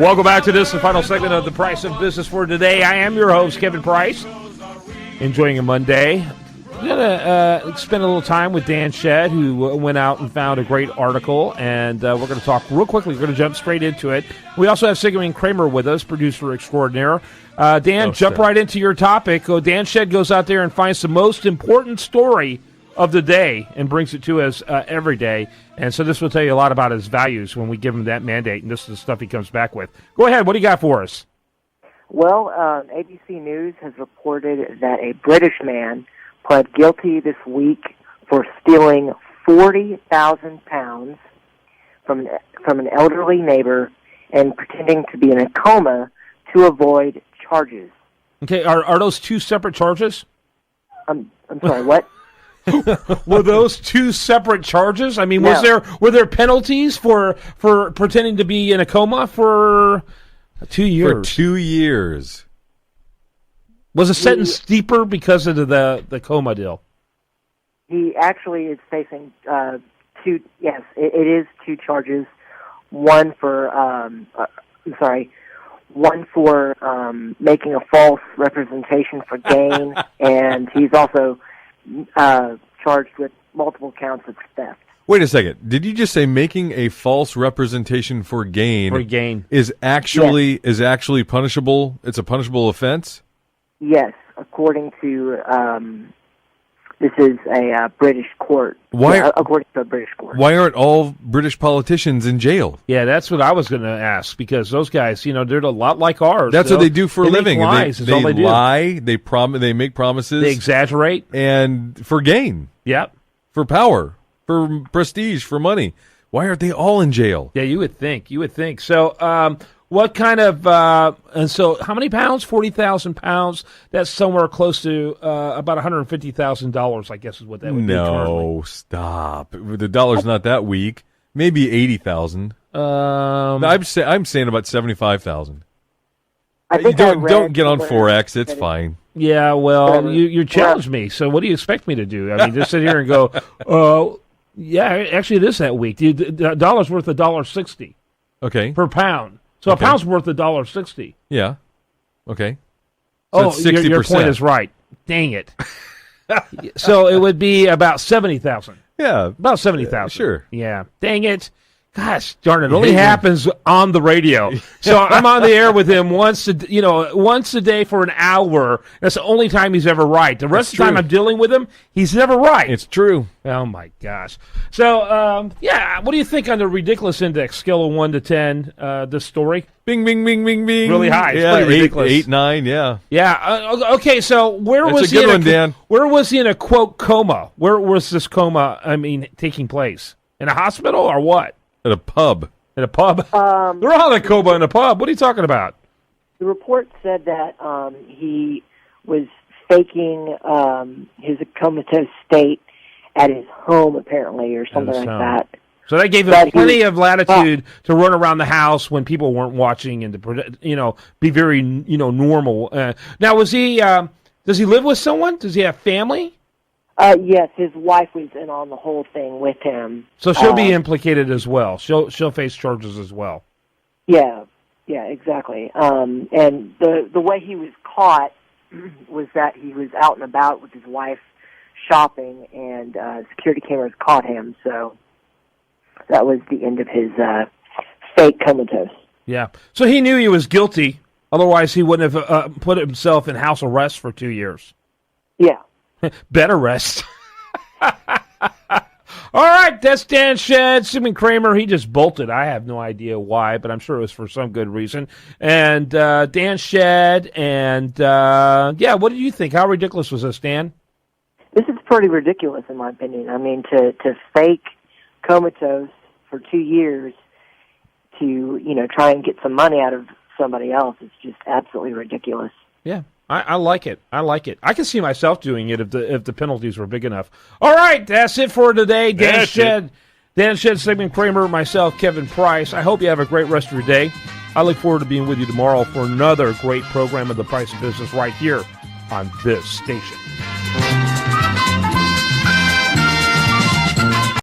Welcome back to this, the final segment of The Price of Business for today. I am your host, Kevin Price. Enjoying a Monday. I'm going to spend a little time with Dan Shedd, who went out and found a great article, and we're going to talk real quickly. We're going to jump straight into it. We also have Sigmund Kramer with us, producer extraordinaire. Dan, jump right into your topic. Dan Shedd goes out there and finds the most important story of the day and brings it to us every day. And so this will tell you a lot about his values when we give him that mandate, and this is the stuff he comes back with. Go ahead. What do you got for us? Well, ABC News has reported that a British man pled guilty this week for stealing £40,000 from an elderly neighbor and pretending to be in a coma to avoid charges. Okay, are those two separate charges? I'm sorry, what? Were those two separate charges? I mean, No. were there penalties for pretending to be in a coma for 2 years? For 2 years. Was the sentence steeper because of the coma deal? He actually is facing two. Yes, it is two charges. One for making a false representation for gain, and he's also charged with multiple counts of theft. Wait a second. Did you just say making a false representation for gain? For gain is actually punishable? It's a punishable offense? Yes, according to this is a British court. According to a British court. Why aren't all British politicians in jail? Yeah, that's what I was going to ask, because those guys, they're a lot like ours. That's what they do for a living. Make lies, they all they do. lie, they make promises. They exaggerate. And for gain. Yep. For power, for prestige, for money. Why aren't they all in jail? Yeah, you would think. So, what kind of, and so how many pounds? 40,000 pounds. That's somewhere close to about $150,000, I guess is what that would be. No, stop. The dollar's not that weak. Maybe 80,000. I'm saying about 75,000. Don't get on Forex. It's fine. Yeah, well, you challenged me. So what do you expect me to do? I mean, just sit here and go, yeah, actually it is that weak. The dollar's worth $1.60. Okay. Per pound. So a pound's worth $1.60. Yeah. Okay. So your point is right. Dang it. So it would be about 70,000. Yeah. About 70,000. Sure. Yeah. Dang it. Gosh darn it. Only happens on the radio. So I'm on the air with him once a day for an hour. That's the only time he's ever right. The rest of the time I'm dealing with him, he's never right. It's true. Oh, my gosh. So, what do you think on the ridiculous index, scale of 1 to 10, this story? Bing, bing, bing, bing, bing. Really high. It's pretty ridiculous. 8, 9, yeah. Yeah. Okay, so where was he in a, quote, coma? Where was this coma, taking place? In a hospital or what? At a pub. At a pub? They're all in a coma in a pub. What are you talking about? The report said that he was faking his comatose state at his home, apparently, or something like that. So that gave him plenty of latitude to run around the house when people weren't watching and to, be very, normal. Now, was he? Does he live with someone? Does he have family? Yes, his wife was in on the whole thing with him. So she'll be implicated as well. She'll face charges as well. Yeah, exactly. And the way he was caught was that he was out and about with his wife shopping, and security cameras caught him. So that was the end of his fake comatose. Yeah. So he knew he was guilty. Otherwise, he wouldn't have put himself in house arrest for 2 years. Yeah. Better rest. All right, that's Dan Shedd. Sigmund Kramer, he just bolted. I have no idea why, but I'm sure it was for some good reason. And Dan Shedd, and what do you think? How ridiculous was this, Dan? This is pretty ridiculous, in my opinion. I mean, to fake comatose for 2 years to, try and get some money out of somebody else, it's just absolutely ridiculous. Yeah. I like it. I can see myself doing it if the penalties were big enough. All right, that's it for today. Dan Shedd, Sigmund Kramer, myself, Kevin Price. I hope you have a great rest of your day. I look forward to being with you tomorrow for another great program of The Price of Business right here on this station.